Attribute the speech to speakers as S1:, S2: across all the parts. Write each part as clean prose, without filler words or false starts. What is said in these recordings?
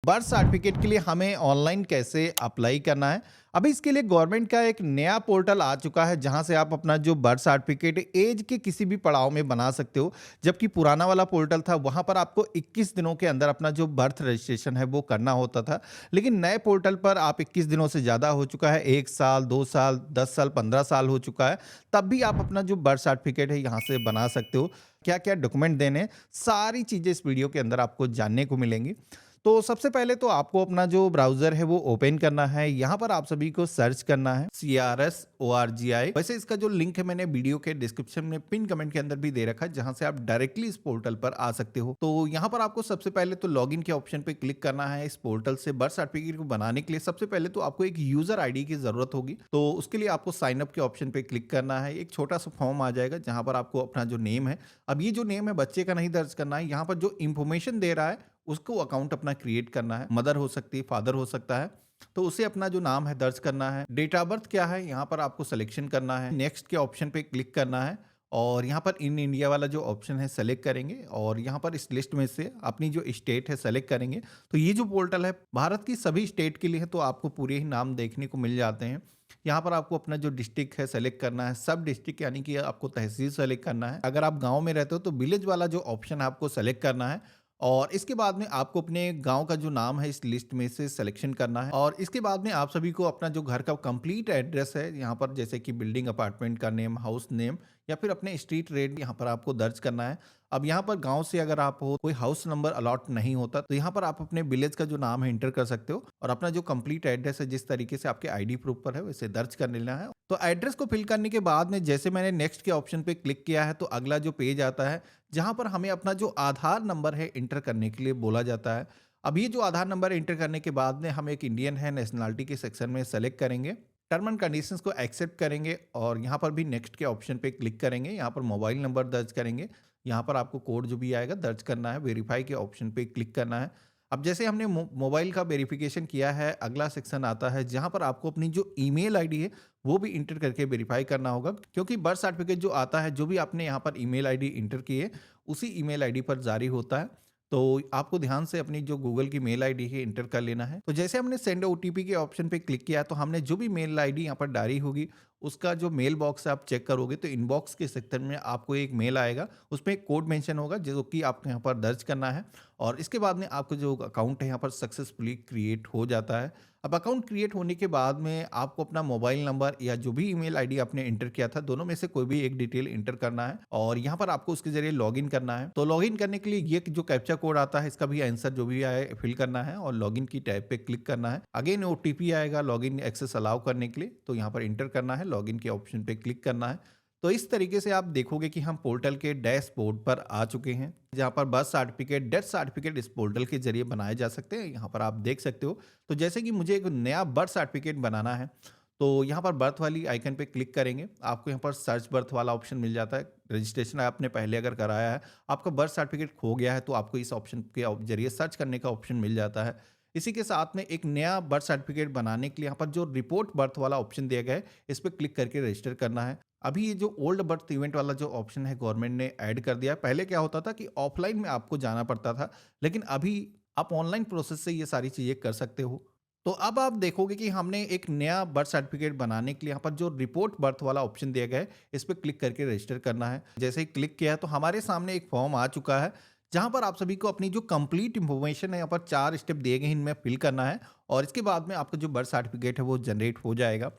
S1: Birth certificate के लिए हमें ऑनलाइन कैसे अप्लाई करना है। अभी इसके लिए गवर्नमेंट का एक नया पोर्टल आ चुका है जहां से आप अपना जो बर्थ सर्टिफिकेट एज के किसी भी पड़ाव में बना सकते हो। जबकि पुराना वाला पोर्टल था वहां पर आपको 21 दिनों के अंदर अपना जो बर्थ रजिस्ट्रेशन है वो करना होता था। लेकिन नए पोर्टल पर आप 21 दिनों से ज़्यादा हो चुका है, 1 साल 2 साल 10 साल 15 साल हो चुका है, तब भी आप अपना जो बर्थ सर्टिफिकेट है यहाँ से बना सकते हो। क्या क्या डॉक्यूमेंट देने हैं, सारी चीज़ें इस वीडियो के अंदर आपको जानने को मिलेंगी। तो सबसे पहले तो आपको अपना जो ब्राउज़र है वो ओपन करना है। यहाँ पर आप सभी को सर्च करना है CRS ORGI। वैसे इसका जो लिंक है मैंने वीडियो के डिस्क्रिप्शन में पिन कमेंट के अंदर भी दे रखा है, जहाँ से आप डायरेक्टली इस पोर्टल पर आ सकते हो। तो यहाँ पर आपको सबसे पहले तो लॉगिन के ऑप्शन पे क्लिक करना है। इस पोर्टल से बर्थ सर्टिफिकेट को बनाने के लिए सबसे पहले तो आपको एक यूज़र आईडी की ज़रूरत होगी। तो उसके लिए आपको साइन अप के ऑप्शन पे क्लिक करना है। एक छोटा सा फॉर्म आ जाएगा जहाँ पर आपको अपना जो नेम है, अब ये जो नेम है बच्चे का नहीं दर्ज करना है। यहाँ पर जो इन्फॉर्मेशन दे रहा है उसको अकाउंट अपना क्रिएट करना है। मदर हो सकती है, फादर हो सकता है, तो उसे अपना जो नाम है दर्ज करना है। डेट ऑफ बर्थ क्या है यहाँ पर आपको सिलेक्शन करना है। नेक्स्ट के ऑप्शन पे क्लिक करना है और यहाँ पर इन इंडिया वाला जो ऑप्शन है सेलेक्ट करेंगे और यहाँ पर इस लिस्ट में से अपनी जो स्टेट है सेलेक्ट करेंगे। तो ये जो पोर्टल है भारत की सभी स्टेट के लिए है, तो आपको पूरे ही नाम देखने को मिल जाते हैं। यहाँ पर आपको अपना जो डिस्ट्रिक्ट है सेलेक्ट करना है, सब डिस्ट्रिक्ट यानी कि आपको तहसील सेलेक्ट करना है। अगर आप गांव में रहते हो तो विलेज वाला जो ऑप्शन है आपको सेलेक्ट करना है और इसके बाद में आपको अपने गांव का जो नाम है इस लिस्ट में से सिलेक्शन करना है। और इसके बाद में आप सभी को अपना जो घर का कंप्लीट एड्रेस है यहाँ पर, जैसे कि बिल्डिंग अपार्टमेंट का नेम, हाउस नेम या फिर अपने स्ट्रीट रेट यहाँ पर आपको दर्ज करना है। अब यहाँ पर गांव से अगर आप हो, कोई हाउस नंबर अलॉट नहीं होता, तो यहाँ पर आप अपने विलेज का जो नाम है इंटर कर सकते हो और अपना जो कंप्लीट एड्रेस है जिस तरीके से आपके आईडी प्रूफ पर है वैसे दर्ज कर लेना है। तो एड्रेस को फिल करने के बाद में जैसे मैंने नेक्स्ट के ऑप्शन पे क्लिक किया है, तो अगला जो पेज आता है जहाँ पर हमें अपना जो आधार नंबर है इंटर करने के लिए बोला जाता है। अब ये जो आधार नंबर इंटर करने के बाद में हम एक इंडियन है नेशनलिटी के सेक्शन में सेलेक्ट करेंगे, टर्म एंड कंडीशंस को एक्सेप्ट करेंगे और यहाँ पर भी नेक्स्ट के ऑप्शन पे क्लिक करेंगे। यहाँ पर मोबाइल नंबर दर्ज करेंगे, यहाँ पर आपको कोड जो भी आएगा दर्ज करना है। वेरीफाई के ऑप्शन पे क्लिक करना है। अब जैसे हमने मोबाइल का वेरिफिकेशन किया है, अगला सेक्शन आता है जहाँ पर आपको अपनी जो ईमेल आईडी है वो भी इंटर करके वेरीफाई करना होगा, क्योंकि बर्थ सर्टिफिकेट जो आता है जो भी आपने यहाँ पर ईमेल आईडी इंटर की है उसी ईमेल आईडी पर जारी होता है। तो आपको ध्यान से अपनी जो गूगल की मेल आईडी है इंटर कर लेना है। तो जैसे हमने सेंड ओटीपी के ऑप्शन पे क्लिक किया तो हमने जो भी मेल आईडी यहाँ पर डाली होगी उसका जो मेल बॉक्स है आप चेक करोगे तो इनबॉक्स के सेक्शन में आपको एक मेल आएगा, उसमें एक कोड मेंशन होगा जो कि आपको यहाँ पर दर्ज करना है। और इसके बाद में आपको जो अकाउंट है यहाँ पर सक्सेसफुली क्रिएट हो जाता है। अब अकाउंट क्रिएट होने के बाद में आपको अपना मोबाइल नंबर या जो भी ईमेल आईडी आपने इंटर किया था दोनों में से कोई भी एक डिटेल इंटर करना है और यहाँ पर आपको उसके जरिए लॉगिन करना है। तो लॉगिन करने के लिए ये जो कैप्चा कोड आता है इसका भी आंसर जो भी आए फिल करना है और लॉगिन की टैब पे क्लिक करना है। अगेन ओटीपी आएगा लॉगिन एक्सेस अलाउ करने के लिए, तो यहाँ पर इंटर करना है, लॉगिन के ऑप्शन पे क्लिक करना है। तो इस तरीके से आप देखोगे कि हम पोर्टल के डैशबोर्ड पर आ चुके हैं, जहाँ पर बर्थ सर्टिफिकेट, डेथ सर्टिफिकेट इस पोर्टल के जरिए बनाए जा सकते हैं। यहाँ पर आप देख सकते हो। तो जैसे कि मुझे एक नया बर्थ सर्टिफिकेट बनाना है, तो यहाँ पर बर्थ वाली आइकन पे क्लिक करेंगे, आपको यहाँ पर सर्च बर्थ वाला ऑप्शन मिल जाता है। रजिस्ट्रेशन आपने पहले अगर कराया है, आपका बर्थ सर्टिफिकेट खो गया है, तो आपको इस ऑप्शन के जरिए सर्च करने का ऑप्शन मिल जाता है। इसी के साथ में एक नया बर्थ सर्टिफिकेट बनाने के लिए यहाँ पर जो रिपोर्ट बर्थ वाला ऑप्शन दिया गया है इस पर क्लिक करके रजिस्टर करना है। अभी ये जो ओल्ड बर्थ इवेंट वाला जो ऑप्शन है गवर्नमेंट ने ऐड कर दिया है। पहले क्या होता था कि ऑफलाइन में आपको जाना पड़ता था, लेकिन अभी आप ऑनलाइन प्रोसेस से ये सारी चीज़ें कर सकते हो। तो अब आप देखोगे कि हमने एक नया बर्थ सर्टिफिकेट बनाने के लिए यहाँ पर जो रिपोर्ट बर्थ वाला ऑप्शन दिया गया है इस पर क्लिक करके रजिस्टर करना है। जैसे ही क्लिक किया है तो हमारे सामने एक फॉर्म आ चुका है जहाँ पर आप सभी को अपनी जो कंप्लीट इंफॉर्मेशन है यहाँ पर 4 स्टेप दिए गए हैं, इनमें फिल करना है और इसके बाद में आपका जो बर्थ सर्टिफिकेट है वो जनरेट हो जाएगा।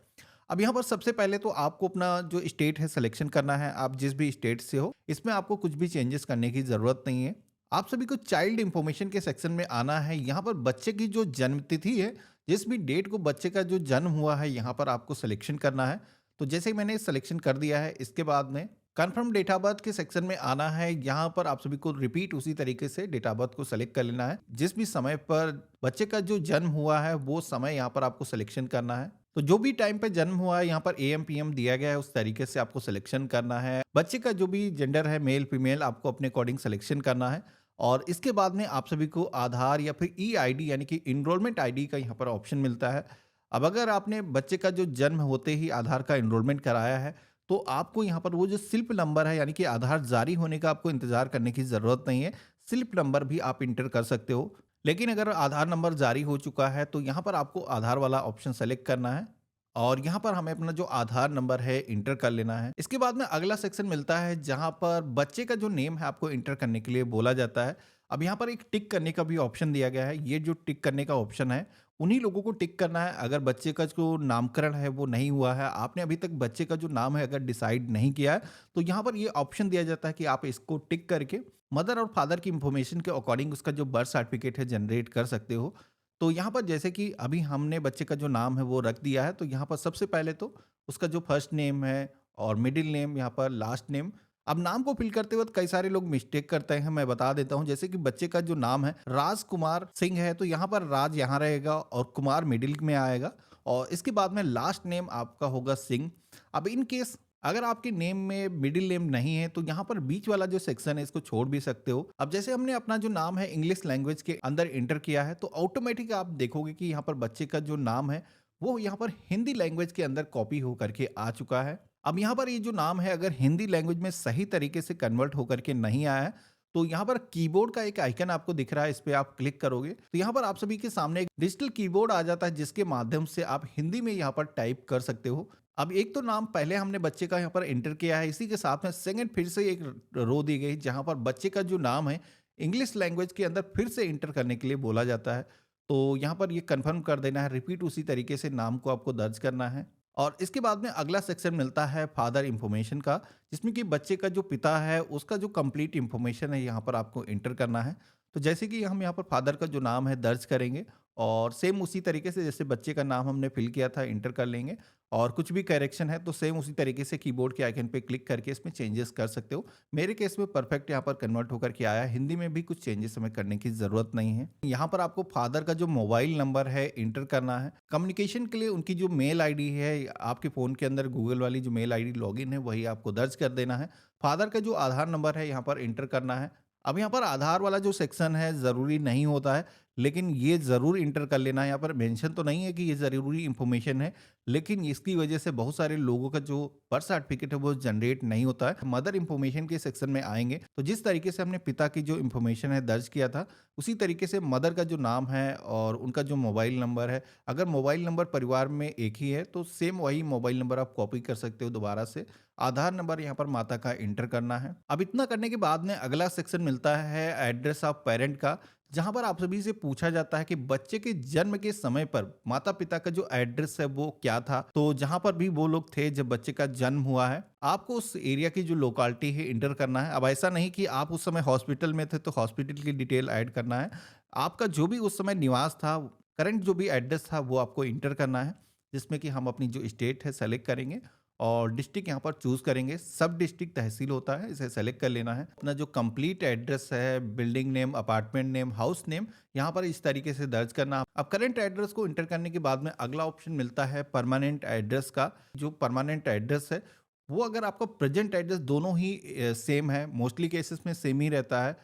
S1: अब यहाँ पर सबसे पहले तो आपको अपना जो स्टेट है सिलेक्शन करना है। आप जिस भी स्टेट से हो इसमें आपको कुछ भी चेंजेस करने की ज़रूरत नहीं है। आप सभी को चाइल्ड इंफॉर्मेशन के सेक्शन में आना है। यहाँ पर बच्चे की जो जन्म तिथि है, जिस भी डेट को बच्चे का जो जन्म हुआ है यहाँ पर आपको सिलेक्शन करना है। तो जैसे ही मैंने सिलेक्शन कर दिया है, इसके बाद में कन्फर्म डेट ऑफ बर्थ के सेक्शन में आना है। यहाँ पर आप सभी को रिपीट उसी तरीके से डेट ऑफ बर्थ को सेलेक्ट कर लेना है। जिस भी समय पर बच्चे का जो जन्म हुआ है वो समय यहाँ पर आपको सिलेक्शन करना है। तो जो भी टाइम पे जन्म हुआ है यहाँ पर एएम पीएम दिया गया है, उस तरीके से आपको सिलेक्शन करना है। बच्चे का जो भी जेंडर है मेल फीमेल आपको अपने अकॉर्डिंग सिलेक्शन करना है। और इसके बाद में आप सभी को आधार या फिर ई आईडी यानी कि इनरोलमेंट आईडी का यहाँ पर ऑप्शन मिलता है। अब अगर आपने बच्चे का जो जन्म होते ही आधार का इनरोलमेंट कराया है तो आपको यहाँ पर वो जो स्लिप नंबर है यानी कि आधार जारी होने का आपको इंतजार करने की ज़रूरत नहीं है। स्लिप नंबर भी आप इंटर कर सकते हो। लेकिन अगर आधार नंबर जारी हो चुका है तो यहाँ पर आपको आधार वाला ऑप्शन सेलेक्ट करना है और यहाँ पर हमें अपना जो आधार नंबर है इंटर कर लेना है। इसके बाद में अगला सेक्शन मिलता है जहाँ पर बच्चे का जो नेम है आपको इंटर करने के लिए बोला जाता है। अब यहाँ पर एक टिक करने का भी ऑप्शन दिया गया है। ये जो टिक करने का ऑप्शन है उन्हीं लोगों को टिक करना है अगर बच्चे का जो नामकरण है वो नहीं हुआ है, आपने अभी तक बच्चे का जो नाम है अगर डिसाइड नहीं किया है, तो यहाँ पर ये ऑप्शन दिया जाता है कि आप इसको टिक करके मदर और फादर की इंफॉर्मेशन के अकॉर्डिंग उसका जो बर्थ सर्टिफिकेट है जनरेट कर सकते हो। तो यहाँ पर जैसे कि अभी हमने बच्चे का जो नाम है वो रख दिया है, तो यहाँ पर सबसे पहले तो उसका जो फर्स्ट नेम है और मिडिल नेम, यहाँ पर लास्ट नेम। अब नाम को फिल करते वक्त कई सारे लोग मिस्टेक करते हैं, मैं बता देता हूँ। जैसे कि बच्चे का जो नाम है राजकुमार सिंह है, तो यहाँ पर राज यहाँ रहेगा और कुमार मिडिल में आएगा और इसके बाद में लास्ट नेम आपका होगा सिंह। अब इन केस अगर आपके नेम में मिडिल नेम नहीं है तो यहाँ पर बीच वाला जो सेक्शन है इसको छोड़ भी सकते हो। अब जैसे हमने अपना जो नाम है इंग्लिश लैंग्वेज के अंदर इंटर किया है तो ऑटोमेटिक आप देखोगे कि यहाँ पर बच्चे का जो नाम है वो यहाँ पर हिंदी लैंग्वेज के अंदर कॉपी हो करके आ चुका है। अब यहाँ पर ये जो नाम है अगर हिंदी लैंग्वेज में सही तरीके से कन्वर्ट होकर के नहीं आया है तो यहाँ पर कीबोर्ड का एक आइकन आपको दिख रहा है, इस पे आप क्लिक करोगे तो यहाँ पर आप सभी के सामने एक डिजिटल कीबोर्ड आ जाता है जिसके माध्यम से आप हिंदी में यहाँ पर टाइप कर सकते हो। अब एक तो नाम पहले हमने बच्चे का यहाँ पर एंटर किया है, इसी के साथ में सेकंड फिर से एक रो दी गई जहाँ पर बच्चे का जो नाम है इंग्लिश लैंग्वेज के अंदर फिर से इंटर करने के लिए बोला जाता है। तो यहाँ पर ये कंफर्म कर देना है, रिपीट उसी तरीके से नाम को आपको दर्ज करना है। और इसके बाद में अगला सेक्शन मिलता है फादर इंफॉर्मेशन का, जिसमें कि बच्चे का जो पिता है उसका जो कंप्लीट इंफॉर्मेशन है यहाँ पर आपको इंटर करना है। तो जैसे कि हम यहाँ पर फादर का जो नाम है दर्ज करेंगे और सेम उसी तरीके से जैसे बच्चे का नाम हमने फिल किया था इंटर कर लेंगे और कुछ भी करेक्शन है तो सेम उसी तरीके से कीबोर्ड के आइकन पे क्लिक करके इसमें चेंजेस कर सकते हो। मेरे केस में परफेक्ट यहाँ पर कन्वर्ट होकर के आया, हिंदी में भी कुछ चेंजेस हमें करने की जरूरत नहीं है। यहाँ पर आपको फादर का जो मोबाइल नंबर है इंटर करना है। कम्युनिकेशन के लिए उनकी जो मेल आईडी है आपके फोन के अंदर गूगल वाली जो मेल आईडी लॉगिन है वही आपको दर्ज कर देना है। फादर का जो आधार नंबर है यहाँ पर इंटर करना है। अब यहाँ पर आधार वाला जो सेक्शन है ज़रूरी नहीं होता है, लेकिन ये ज़रूर इंटर कर लेना है। यहाँ पर मेंशन तो नहीं है कि ये ज़रूरी इन्फॉर्मेशन है, लेकिन इसकी वजह से बहुत सारे लोगों का जो बर्थ सर्टिफिकेट है वो जनरेट नहीं होता है। मदर इन्फॉर्मेशन के सेक्शन में आएंगे तो जिस तरीके से हमने पिता की जो इन्फॉर्मेशन है दर्ज किया था उसी तरीके से मदर का जो नाम है और उनका जो मोबाइल नंबर है, अगर मोबाइल नंबर परिवार में एक ही है तो सेम वही मोबाइल नंबर आप कॉपी कर सकते हो दोबारा से। आधार नंबर यहाँ पर माता का इंटर करना है। अब इतना करने के बाद में अगला सेक्शन मिलता है एड्रेस ऑफ पेरेंट का, जहां पर आप सभी से पूछा जाता है कि बच्चे के जन्म के समय पर माता पिता का जो एड्रेस है वो क्या था। तो जहां पर भी वो लोग थे जब बच्चे का जन्म हुआ है आपको उस एरिया की जो लोकालिटी है इंटर करना है। अब ऐसा नहीं कि आप उस समय हॉस्पिटल में थे तो हॉस्पिटल की डिटेल ऐड करना है। आपका जो भी उस समय निवास था, करंट जो भी एड्रेस था वो आपको इंटर करना है, जिसमें कि हम अपनी जो स्टेट है सेलेक्ट करेंगे और डिस्ट्रिक्ट यहाँ पर चूज करेंगे। सब डिस्ट्रिक्ट तहसील होता है, इसे सेलेक्ट कर लेना है। अपना जो कंप्लीट एड्रेस है, building name, apartment name, house name, यहाँ पर इस तरीके से दर्ज करना। अब करंट एड्रेस को इंटर करने के बाद में अगला ऑप्शन मिलता है परमानेंट एड्रेस का। जो परमानेंट एड्रेस है वो अगर आपका प्रेजेंट एड्रेस दोनों ही सेम है, मोस्टली केसेस में सेम ही रहता है,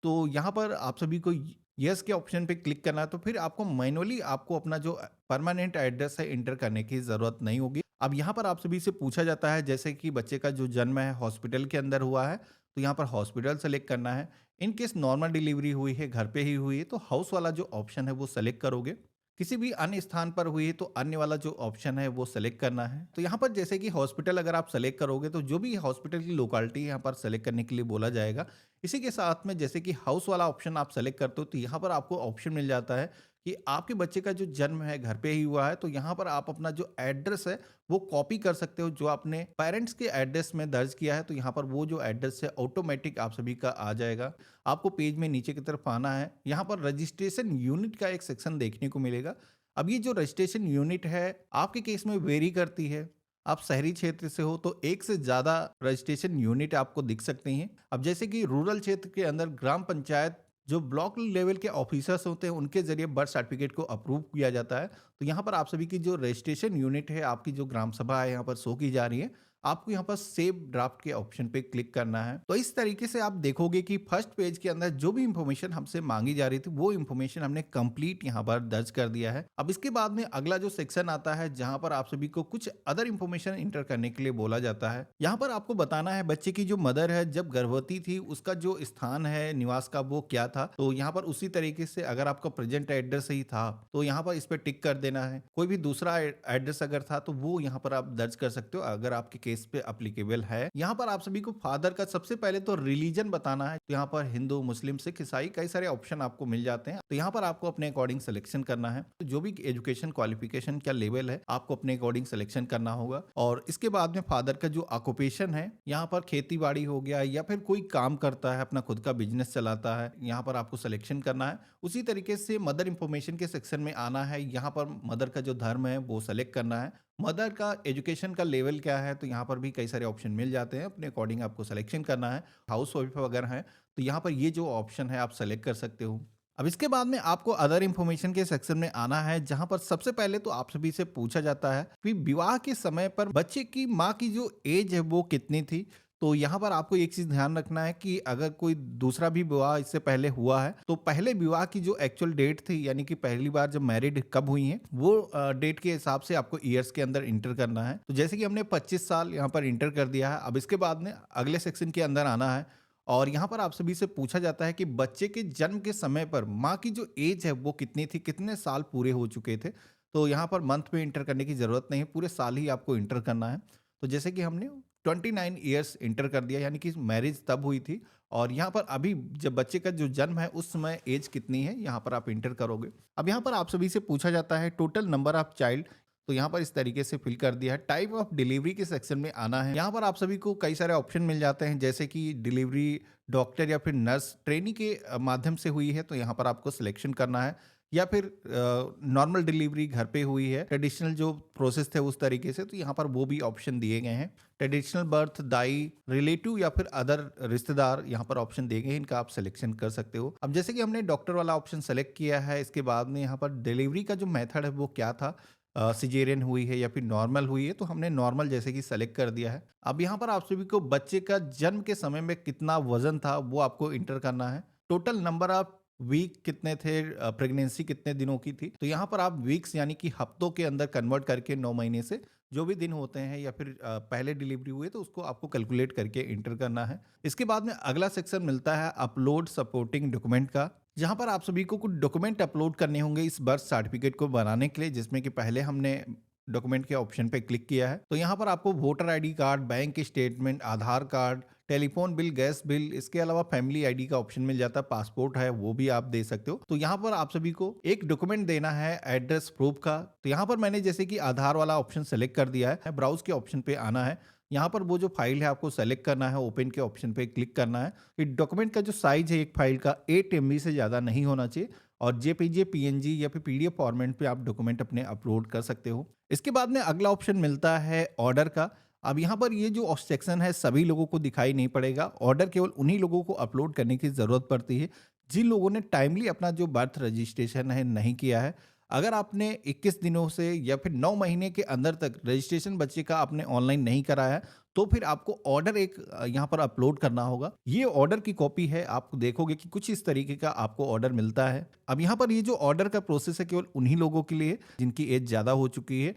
S1: तो यहाँ पर आप सभी को यस के ऑप्शन पे क्लिक करना है। तो फिर आपको मैनुअली आपको अपना जो परमानेंट एड्रेस है इंटर करने की ज़रूरत नहीं होगी। अब यहाँ पर आप सभी से पूछा जाता है जैसे कि बच्चे का जो जन्म है हॉस्पिटल के अंदर हुआ है तो यहाँ पर हॉस्पिटल सेलेक्ट करना है। इन केस नॉर्मल डिलीवरी हुई है, घर पे ही हुई है, तो हाउस वाला जो ऑप्शन है वो सेलेक्ट करोगे। किसी भी अन्य स्थान पर हुई है तो अन्य वाला जो ऑप्शन है वो सेलेक्ट करना है। तो यहाँ पर जैसे कि हॉस्पिटल अगर आप सेलेक्ट करोगे तो जो भी हॉस्पिटल की लोकेलिटी यहाँ पर सेलेक्ट करने के लिए बोला जाएगा। इसी के साथ में जैसे कि हाउस वाला ऑप्शन आप सेलेक्ट करते हो तो यहाँ पर आपको ऑप्शन मिल जाता है कि आपके बच्चे का जो जन्म है घर पे ही हुआ है, तो यहाँ पर आप अपना जो एड्रेस है वो कॉपी कर सकते हो जो आपने पेरेंट्स के एड्रेस में दर्ज किया है। तो यहाँ पर वो जो एड्रेस है ऑटोमेटिक आप सभी का आ जाएगा। आपको पेज में नीचे की तरफ आना है, यहाँ पर रजिस्ट्रेशन यूनिट का एक सेक्शन देखने को मिलेगा। अब ये जो रजिस्ट्रेशन यूनिट है आपके केस में वेरी करती है। आप शहरी क्षेत्र से हो तो एक से ज्यादा रजिस्ट्रेशन यूनिट आपको दिख सकते हैं। अब जैसे कि रूरल क्षेत्र के अंदर ग्राम पंचायत जो ब्लॉक लेवल के ऑफिसर्स होते हैं उनके जरिए बर्थ सर्टिफिकेट को अप्रूव किया जाता है। तो यहाँ पर आप सभी की जो रजिस्ट्रेशन यूनिट है आपकी जो ग्राम सभा है यहाँ पर शो की जा रही है। आपको यहाँ पर सेव ड्राफ्ट के ऑप्शन पे क्लिक करना है। तो इस तरीके से आप देखोगे कि फर्स्ट पेज के अंदर जो भी इंफॉर्मेशन हमसे मांगी जा रही थी वो इंफॉर्मेशन हमने कंप्लीट यहाँ पर दर्ज कर दिया है। अब इसके बाद में अगला जो सेक्शन आता है जहाँ पर आप सभी को कुछ अदर इंफॉर्मेशन इंटर करने के लिए बोला जाता है। यहाँ पर आपको बताना है बच्चे की जो मदर है जब गर्भवती थी उसका जो स्थान है निवास का वो क्या था। तो यहाँ पर उसी तरीके से अगर आपका प्रेजेंट एड्रेस ही था तो यहाँ पर इस पर टिक कर देना है। कोई भी दूसरा एड्रेस अगर था तो वो यहाँ पर आप दर्ज कर सकते हो अगर आपके केस पे अप्लीकेबल है। यहाँ पर आप सभी को फादर का सबसे पहले तो रिलीजन बताना है। तो यहाँ पर हिंदू, मुस्लिम, सिख, ईसाई कई सारे ऑप्शन आपको मिल जाते हैं। तो यहाँ पर आपको अपने अकॉर्डिंग सिलेक्शन करना है। तो जो भी एजुकेशन क्वालिफिकेशन क्या लेवल है आपको अपने अकॉर्डिंग सिलेक्शन करना होगा। और इसके बाद में फादर का जो ऑक्यूपेशन है यहाँ पर खेती बाड़ी हो गया या फिर कोई काम करता है अपना खुद का बिजनेस चलाता है, यहाँ पर आपको सिलेक्शन करना है। उसी तरीके से मदर इंफॉर्मेशन के सेक्शन में आना है। यहाँ पर मदर का जो धर्म है वो सेलेक्ट करना है। मदर का एजुकेशन का लेवल क्या है तो यहाँ पर भी कई सारे ऑप्शन मिल जाते हैं, अपने अकॉर्डिंग आपको सिलेक्शन करना है। हाउस वाइफ वगैरह है तो यहाँ पर ये जो ऑप्शन है आप सेलेक्ट कर सकते हो। अब इसके बाद में आपको अदर इंफॉर्मेशन के सेक्शन में आना है जहां पर सबसे पहले तो आप सभी से पूछा जाता है कि विवाह के समय पर बच्चे की माँ की जो एज है वो कितनी थी। तो यहाँ पर आपको एक चीज ध्यान रखना है कि अगर कोई दूसरा भी विवाह इससे पहले हुआ है तो पहले विवाह की जो एक्चुअल डेट थी यानी कि पहली बार जब मैरिड कब हुई है वो डेट के हिसाब से आपको ईयर्स के अंदर इंटर करना है। तो जैसे कि हमने 25 साल यहाँ पर इंटर कर दिया है। अब इसके बाद में अगले सेक्शन के अंदर आना है और यहाँ पर आप सभी से पूछा जाता है कि बच्चे के जन्म के समय पर माँ की जो एज है वो कितनी थी, कितने साल पूरे हो चुके थे। तो यहाँ पर मंथ में इंटर करने की ज़रूरत नहीं है, पूरे साल ही आपको इंटर करना है। तो जैसे कि हमने 29 ईयर्स इंटर कर दिया यानी कि मैरिज तब हुई थी और यहाँ पर अभी जब बच्चे का जो जन्म है उस समय एज कितनी है यहाँ पर आप इंटर करोगे। अब यहाँ पर आप सभी से पूछा जाता है टोटल नंबर ऑफ चाइल्ड। तो यहाँ पर इस तरीके से फिल कर दिया है। टाइप ऑफ डिलीवरी के सेक्शन में आना है। यहाँ पर आप सभी को कई सारे ऑप्शन मिल जाते हैं जैसे कि डिलीवरी डॉक्टर या फिर नर्स ट्रेनिंग के माध्यम से हुई है तो यहाँ पर आपको सिलेक्शन करना है, या फिर नॉर्मल डिलीवरी घर पे हुई है ट्रेडिशनल जो प्रोसेस थे उस तरीके से, तो यहाँ पर वो भी ऑप्शन दिए गए हैं। ट्रेडिशनल बर्थ, दाई, रिलेटिव या फिर अदर रिश्तेदार यहाँ पर ऑप्शन दिए गए हैं, इनका आप सिलेक्शन कर सकते हो। अब जैसे कि हमने डॉक्टर वाला ऑप्शन सेलेक्ट किया है, इसके बाद में यहाँ पर डिलीवरी का जो मेथड है वो क्या था, सिजेरियन हुई है या फिर नॉर्मल हुई है, तो हमने नॉर्मल जैसे कि सेलेक्ट कर दिया है। अब यहाँ पर आप सभी को बच्चे का जन्म के समय में कितना वजन था वो आपको इंटर करना है। टोटल नंबर ऑफ वीक कितने थे, प्रेगनेंसी कितने दिनों की थी, तो यहाँ पर आप वीक्स यानी कि हफ्तों के अंदर कन्वर्ट करके 9 महीने से जो भी दिन होते हैं या फिर पहले डिलीवरी हुए तो उसको आपको कैलकुलेट करके इंटर करना है। इसके बाद में अगला सेक्शन मिलता है अपलोड सपोर्टिंग डॉक्यूमेंट का, जहां पर आप सभी को कुछ डॉक्यूमेंट अपलोड करने होंगे इस बर्थ सर्टिफिकेट को बनाने के लिए, जिसमें कि पहले हमने डॉक्यूमेंट के ऑप्शन पे क्लिक किया है। तो यहाँ पर आपको voter ID card, bank statement, Aadhaar card, telephone bill, gas bill, इसके अलावा फैमिली आईडी का ऑप्शन मिल जाता है, पासपोर्ट है वो भी आप दे सकते हो। तो यहाँ पर आप सभी को एक डॉक्यूमेंट देना है एड्रेस प्रूफ का। तो यहाँ पर मैंने जैसे कि आधार वाला ऑप्शन सेलेक्ट कर दिया है। ब्राउज के ऑप्शन पे आना है, यहाँ पर वो जो फाइल है आपको सेलेक्ट करना है, ओपन के ऑप्शन पे क्लिक करना है। ये डॉक्यूमेंट का जो साइज है एक फाइल का 8 MB से ज़्यादा नहीं होना चाहिए और जेपीजे, पीएनजी या फिर पीडीएफ फॉर्मेट पे आप डॉक्यूमेंट अपने अपलोड कर सकते हो। इसके बाद में अगला ऑप्शन मिलता है ऑर्डर का। अब यहाँ पर ये जो सेक्शन है सभी लोगों को दिखाई नहीं पड़ेगा, ऑर्डर केवल उन्हीं लोगों को अपलोड करने की ज़रूरत पड़ती है जिन लोगों ने टाइमली अपना जो बर्थ रजिस्ट्रेशन है नहीं किया है। अगर आपने 21 दिनों से या फिर 9 महीने के अंदर तक रजिस्ट्रेशन बच्चे का आपने ऑनलाइन नहीं कराया तो फिर आपको ऑर्डर एक यहाँ पर अपलोड करना होगा। ये ऑर्डर की कॉपी है, आप देखोगे कि कुछ इस तरीके का आपको ऑर्डर मिलता है। अब यहाँ पर ये जो ऑर्डर का प्रोसेस है केवल उन्हीं लोगों के लिए जिनकी एज ज़्यादा हो चुकी है,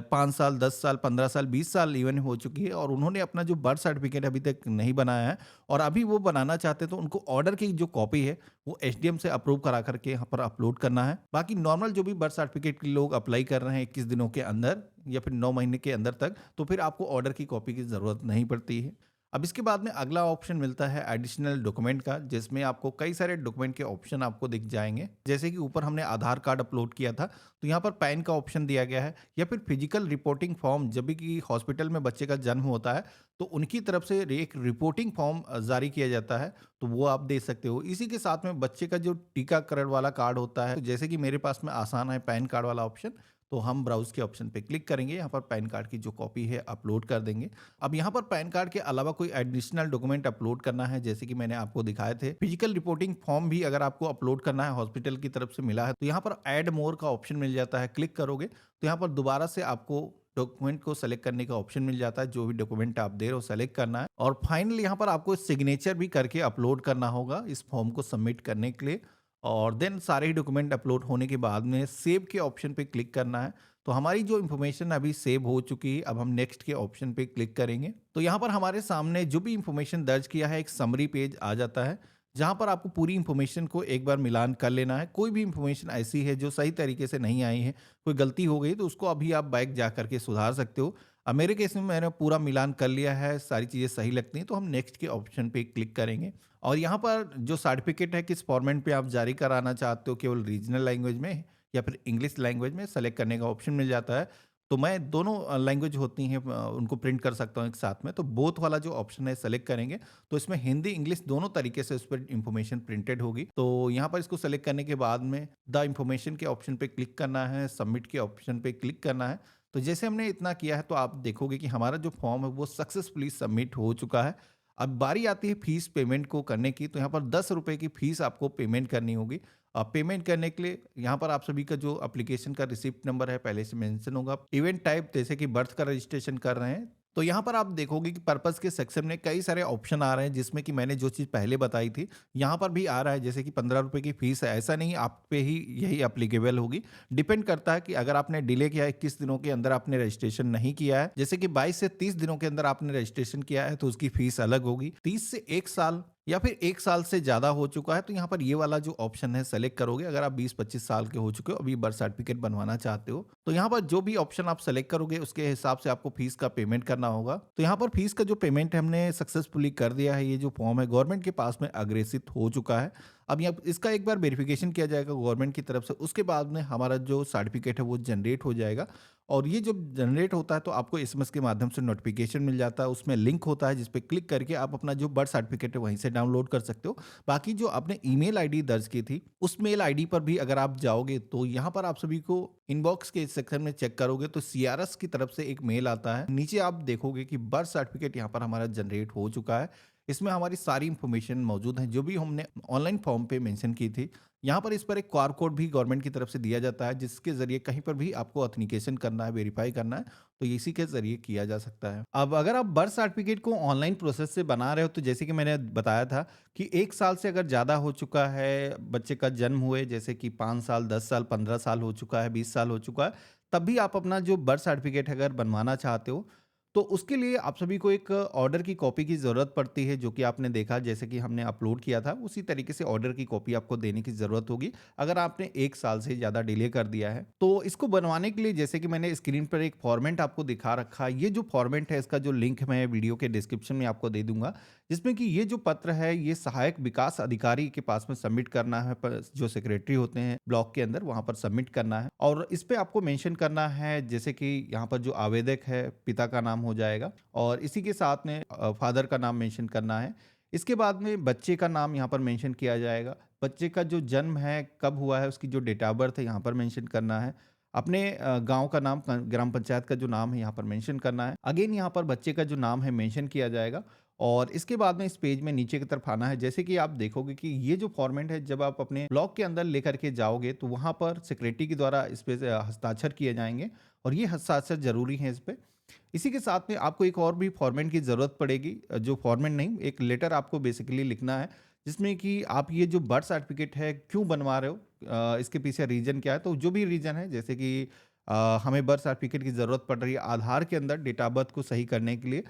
S1: 5 साल, 10 साल, 15 साल, 20 साल इवन हो चुकी है और उन्होंने अपना जो बर्थ सर्टिफिकेट अभी तक नहीं बनाया है और अभी वो बनाना चाहते हैं तो उनको ऑर्डर की जो कॉपी है वो एसडीएम से अप्रूव करा करके यहाँ पर अपलोड करना है। बाकी नॉर्मल जो भी बर्थ सर्टिफिकेट के लोग अप्लाई कर रहे हैं 21 दिनों के अंदर या फिर 9 महीने के अंदर तक, तो फिर आपको ऑर्डर की कॉपी की ज़रूरत नहीं पड़ती है। अब इसके बाद में अगला ऑप्शन मिलता है एडिशनल डॉक्यूमेंट का, जिसमें आपको कई सारे डॉक्यूमेंट के ऑप्शन आपको दिख जाएंगे। जैसे कि ऊपर हमने आधार कार्ड अपलोड किया था तो यहाँ पर पैन का ऑप्शन दिया गया है, या फिर फिजिकल रिपोर्टिंग फॉर्म, जब भी कि हॉस्पिटल में बच्चे का जन्म होता है तो उनकी तरफ से एक रिपोर्टिंग फॉर्म जारी किया जाता है तो वो आप दे सकते हो। इसी के साथ में बच्चे का जो टीकाकरण वाला कार्ड होता है, तो जैसे कि मेरे पास में आसान है पैन कार्ड वाला ऑप्शन, तो हम ब्राउज के ऑप्शन पे क्लिक करेंगे, यहाँ पर पैन कार्ड की जो कॉपी है अपलोड कर देंगे। अब यहाँ पर पैन कार्ड के अलावा कोई एडिशनल डॉक्यूमेंट अपलोड करना है, जैसे कि मैंने आपको दिखाए थे फिजिकल रिपोर्टिंग फॉर्म भी अगर आपको अपलोड करना है हॉस्पिटल की तरफ से मिला है तो यहाँ पर ऐड मोर का ऑप्शन मिल जाता है। क्लिक करोगे तो यहाँ पर दोबारा से आपको डॉक्यूमेंट को सेलेक्ट करने का ऑप्शन मिल जाता है, जो भी डॉक्यूमेंट आप दे रहे हो सेलेक्ट करना है और फाइनली यहाँ पर आपको सिग्नेचर भी करके अपलोड करना होगा इस फॉर्म को सबमिट करने के लिए। और देन सारे ही डॉक्यूमेंट अपलोड होने के बाद में सेव के ऑप्शन पे क्लिक करना है। तो हमारी जो इन्फॉर्मेशन अभी सेव हो चुकी है, अब हम नेक्स्ट के ऑप्शन पे क्लिक करेंगे। तो यहाँ पर हमारे सामने जो भी इन्फॉर्मेशन दर्ज किया है एक समरी पेज आ जाता है, जहाँ पर आपको पूरी इन्फॉर्मेशन को एक बार मिलान कर लेना है। कोई भी इन्फॉर्मेशन ऐसी है जो सही तरीके से नहीं आई है, कोई गलती हो गई तो उसको अभी आप बैक जा करके सुधार सकते हो। अब मेरे केस में मैंने पूरा मिलान कर लिया है, सारी चीज़ें सही लगती हैं, तो हम नेक्स्ट के ऑप्शन पे क्लिक करेंगे। और यहाँ पर जो सर्टिफिकेट है किस फॉर्मेट पे आप जारी कराना चाहते हो, केवल रीजनल लैंग्वेज में या फिर इंग्लिश लैंग्वेज में, सेलेक्ट करने का ऑप्शन मिल जाता है। तो मैं दोनों लैंग्वेज होती हैं उनको प्रिंट कर सकता हूँ एक साथ में। तो बोथ वाला जो ऑप्शन है सेलेक्ट करेंगे, तो इसमें हिंदी इंग्लिश दोनों तरीके से उस पर इंफॉर्मेशन प्रिंटेड होगी। तो यहाँ पर इसको सेलेक्ट करने के बाद में द इंफॉर्मेशन के ऑप्शन पे क्लिक करना है, सबमिट के ऑप्शन पे क्लिक करना है। तो जैसे हमने इतना किया है तो आप देखोगे कि हमारा जो फॉर्म है वो सक्सेसफुली सबमिट हो चुका है। अब बारी आती है फीस पेमेंट को करने की, तो यहाँ पर 10 रुपए की फीस आपको पेमेंट करनी होगी। अब पेमेंट करने के लिए यहाँ पर आप सभी का जो एप्लीकेशन का रिसिप्ट नंबर है पहले से मेंशन होगा। इवेंट टाइप जैसे कि बर्थ का रजिस्ट्रेशन कर रहे हैं, तो यहाँ पर आप देखोगे कि पर्पस के सेक्शन में कई सारे ऑप्शन आ रहे हैं, जिसमें कि मैंने जो चीज़ पहले बताई थी यहाँ पर भी आ रहा है। जैसे कि 15 रुपए की फीस है, ऐसा नहीं आप पे ही यही एप्लीकेबल होगी। डिपेंड करता है कि अगर आपने डिले किया है, 21 दिनों के अंदर आपने रजिस्ट्रेशन नहीं किया है, जैसे कि 22 से 30 दिनों के अंदर आपने रजिस्ट्रेशन किया है तो उसकी फीस अलग होगी। 30 से 1 साल या फिर 1 साल से ज़्यादा हो चुका है तो यहाँ पर ये वाला जो ऑप्शन है सेलेक्ट करोगे। अगर आप 20-25 साल के हो चुके हो, अभी बर्थ सर्टिफिकेट बनवाना चाहते हो, तो यहाँ पर जो भी ऑप्शन आप सेलेक्ट करोगे उसके हिसाब से आपको फीस का पेमेंट करना होगा। तो यहाँ पर फीस का जो पेमेंट हमने सक्सेसफुली कर दिया है। ये जो फॉर्म है गवर्नमेंट के पास में अग्रेसित हो चुका है। अब यहाँ इसका एक बार वेरिफिकेशन किया जाएगा गवर्नमेंट की तरफ से, उसके बाद में हमारा जो सर्टिफिकेट है वो जनरेट हो जाएगा। और ये जब जनरेट होता है तो आपको एसएमएस के माध्यम से नोटिफिकेशन मिल जाता है, उसमें लिंक होता है जिस पे क्लिक करके आप अपना जो बर्थ सर्टिफिकेट है वहीं से डाउनलोड कर सकते हो। बाकी जो आपने ईमेल आईडी दर्ज की थी उस मेल आईडी पर भी अगर आप जाओगे तो यहाँ पर आप सभी को इनबॉक्स के सेक्शन में चेक करोगे तो सीआरएस की तरफ से एक मेल आता है। नीचे आप देखोगे कि बर्थ सर्टिफिकेट यहाँ पर हमारा जनरेट हो चुका है। इसमें हमारी सारी इंफॉर्मेशन मौजूद है जो भी हमने ऑनलाइन फॉर्म पे मेंशन की थी। यहाँ पर इस पर एक क्यूआर कोड भी गवर्नमेंट की तरफ से दिया जाता है, जिसके जरिए कहीं पर भी आपको ऑथेंटिकेशन करना है, वेरीफाई करना है, तो इसी के जरिए किया जा सकता है। अब अगर आप बर्थ सर्टिफिकेट को ऑनलाइन प्रोसेस से बना रहे हो तो जैसे कि मैंने बताया था कि 1 साल से अगर ज़्यादा हो चुका है बच्चे का जन्म हुए, जैसे कि 5 साल, 10 साल, 15 साल हो चुका है, 20 साल हो चुका है, तब भी आप अपना जो बर्थ सर्टिफिकेट अगर बनवाना चाहते हो तो उसके लिए आप सभी को एक ऑर्डर की कॉपी की ज़रूरत पड़ती है, जो कि आपने देखा जैसे कि हमने अपलोड किया था उसी तरीके से ऑर्डर की कॉपी आपको देने की ज़रूरत होगी अगर आपने 1 साल से ज़्यादा डिले कर दिया है। तो इसको बनवाने के लिए जैसे कि मैंने स्क्रीन पर एक फॉर्मेट आपको दिखा रखा है, ये जो फॉर्मेट है इसका जो लिंक मैं वीडियो के डिस्क्रिप्शन में आपको दे दूंगा, जिसमें कि ये जो पत्र है ये सहायक विकास अधिकारी के पास में सबमिट करना है, जो सेक्रेटरी होते हैं ब्लॉक के अंदर वहां पर सबमिट करना है। और इस पे आपको मेंशन करना है जैसे कि यहाँ पर जो आवेदक है पिता का नाम हो जाएगा और इसी के साथ में फादर का नाम मेंशन करना है। इसके बाद में बच्चे का नाम यहाँ पर मेंशन किया जाएगा, बच्चे का जो जन्म है कब हुआ है उसकी जो डेट ऑफ बर्थ है यहाँ पर मेंशन करना है, अपने गांव का नाम, ग्राम पंचायत का जो नाम है यहाँ पर मेंशन करना है। अगेन यहाँ पर बच्चे का जो नाम है मेंशन किया जाएगा और इसके बाद में इस पेज में नीचे की तरफ आना है। जैसे कि आप देखोगे कि ये जो फॉर्मेट है जब आप अपने ब्लॉक के अंदर लेकर के जाओगे तो वहाँ पर सेक्रेटरी के द्वारा इस पे हस्ताक्षर किए जाएंगे और ये हस्ताक्षर जरूरी है इस पे। इसी के साथ में आपको एक और भी फॉर्मेट की ज़रूरत पड़ेगी, जो फॉर्मेट नहीं एक लेटर आपको बेसिकली लिखना है, जिसमें कि आप ये जो बर्थ सर्टिफिकेट है क्यों बनवा रहे हो, इसके पीछे रीज़न क्या है। तो जो भी रीज़न है जैसे कि हमें बर्थ सर्टिफिकेट की ज़रूरत पड़ रही है आधार के अंदर डेट ऑफ बर्थ को सही करने के लिए,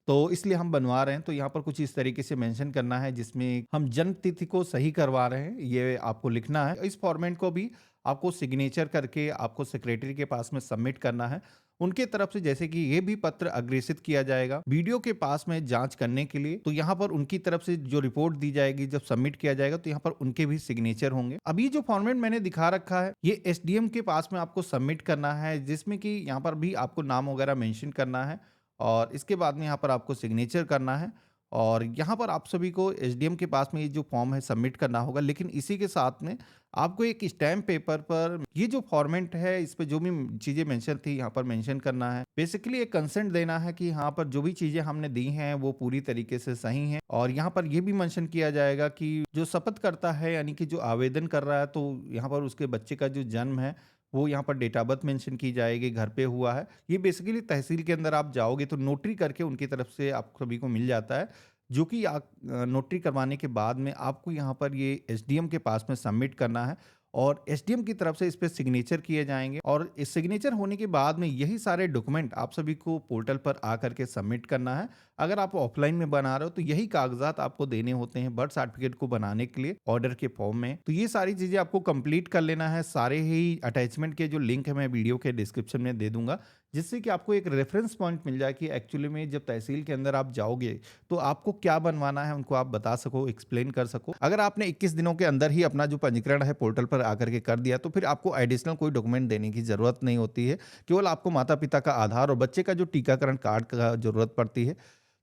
S1: तो इसलिए हम बनवा रहे हैं। तो यहाँ पर कुछ इस तरीके से मेंशन करना है जिसमें हम जन्म तिथि को सही करवा रहे हैं, ये आपको लिखना है। इस फॉर्मेट को भी आपको सिग्नेचर करके आपको सेक्रेटरी के पास में सबमिट करना है उनके तरफ से। जैसे कि ये भी पत्र अग्रेसित किया जाएगा वीडियो के पास में जांच करने के लिए, तो यहाँ पर उनकी तरफ से जो रिपोर्ट दी जाएगी जब सबमिट किया जाएगा तो यहाँ पर उनके भी सिग्नेचर होंगे। अब ये जो फॉर्मेट मैंने दिखा रखा है ये एसडीएम के पास में आपको सबमिट करना है, जिसमें कि यहाँ पर भी आपको नाम वगैरह मेंशन करना है और इसके बाद में यहाँ पर आपको सिग्नेचर करना है और यहाँ पर आप सभी को एसडीएम के पास में ये जो फॉर्म है सबमिट करना होगा। लेकिन इसी के साथ में आपको एक स्टैम्प पेपर पर ये जो फॉर्मेट है इस पे जो भी चीज़ें मेंशन थी यहाँ पर मेंशन करना है। बेसिकली एक कंसेंट देना है कि यहाँ पर जो भी चीज़ें हमने दी हैं वो पूरी तरीके से सही हैं। और यहाँ पर ये भी मेंशन किया जाएगा कि जो शपथ करता है यानी कि जो आवेदन कर रहा है तो यहाँ पर उसके बच्चे का जो जन्म है वो यहाँ पर डेट ऑफ बर्थ मेंशन की जाएगी, घर पे हुआ है। ये बेसिकली तहसील के अंदर आप जाओगे तो नोटरी करके उनकी तरफ से आप सभी को मिल जाता है, जो कि आप नोटरी करवाने के बाद में आपको यहाँ पर ये एसडीएम के पास में सबमिट करना है और एसडीएम की तरफ से इस पे सिग्नेचर किए जाएँगे और इस सिग्नेचर होने के बाद में यही सारे डॉक्यूमेंट आप सभी को पोर्टल पर आकर के सबमिट करना है। अगर आप ऑफलाइन में बना रहे हो तो यही कागज़ात आपको देने होते हैं बर्थ सर्टिफिकेट को बनाने के लिए ऑर्डर के फॉर्म में। तो ये सारी चीज़ें आपको कंप्लीट कर लेना है। सारे ही अटैचमेंट के जो लिंक है मैं वीडियो के डिस्क्रिप्शन में दे दूँगा, जिससे कि आपको एक रेफरेंस पॉइंट मिल जाए कि एक्चुअली में जब तहसील के अंदर आप जाओगे तो आपको क्या बनवाना है उनको आप बता सको, एक्सप्लेन कर सको। अगर आपने 21 दिनों के अंदर ही अपना जो पंजीकरण है पोर्टल पर आकर के कर दिया तो फिर आपको एडिशनल कोई डॉक्यूमेंट देने की ज़रूरत नहीं होती है। केवल आपको माता-पिता का आधार और बच्चे का जो टीकाकरण कार्ड का ज़रूरत पड़ती है।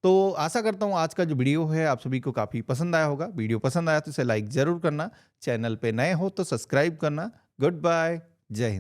S1: तो आशा करता हूँ आज का जो वीडियो है आप सभी को काफ़ी पसंद आया होगा। वीडियो पसंद आया तो इसे लाइक ज़रूर करना, चैनल पे नए हो तो सब्सक्राइब करना। गुड बाय, जय हिंद।